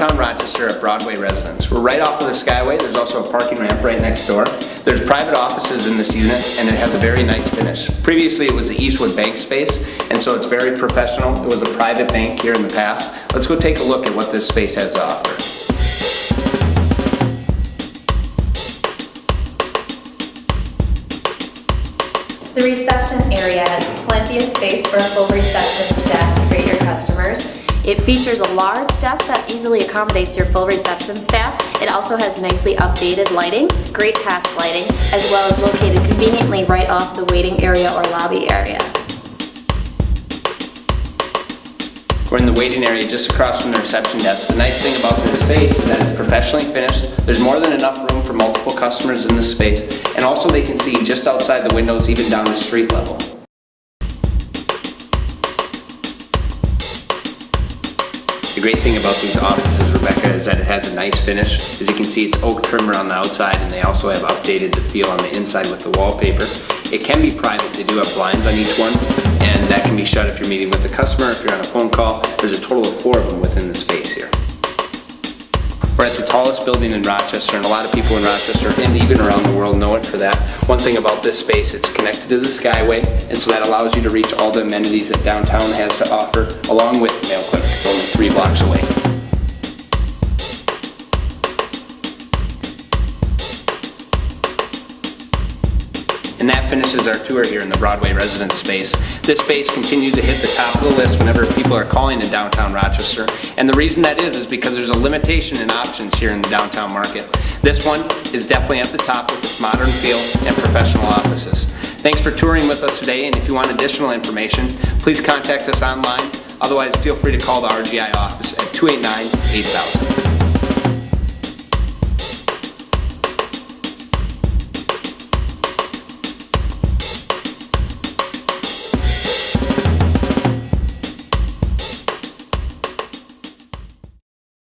downtown Rochester at Broadway Residence. We're right off of the Skyway. There's also a parking ramp right next door. There's private offices in this unit, and it has a very nice finish. Previously, it was the Eastwood Bank space, and so it's very professional. It was a private bank here in the past. Let's go take a look at what this space has to offer. The reception area has plenty of space for a full reception staff to greet your customers. It features a large desk that easily accommodates your full reception staff. It also has nicely updated lighting, great task lighting, as well as located conveniently right off the waiting area or lobby area. We're in the waiting area just across from the reception desk. The nice thing about this space is that it's professionally finished. There's more than enough room for multiple customers in this space, and also they can see just outside the windows, even down to street level. The great thing about these offices, Rebecca, is that it has a nice finish. As you can see, it's oak trim around the outside, and they also have updated the feel on the inside with the wallpaper. It can be private. They do have blinds on each one, and that can be shut if you're meeting with a customer, if you're on a phone call. There's a total of 4 of them within the space here. We're at the tallest building in Rochester, and a lot of people in Rochester and even around the world know it for that. One thing about this space, it's connected to the Skyway, and so that allows you to reach all the amenities that downtown has to offer, along with Mayo Clinic. It's only 3 blocks away. And that finishes our tour here in the Broadway Residence space. This space continues to hit the top of the list whenever people are calling in downtown Rochester. And the reason that is because there's a limitation in options here in the downtown market. This one is definitely at the top with its modern feel and professional offices. Thanks for touring with us today, and if you want additional information, please contact us online. Otherwise, feel free to call the RGI office at 289-8000.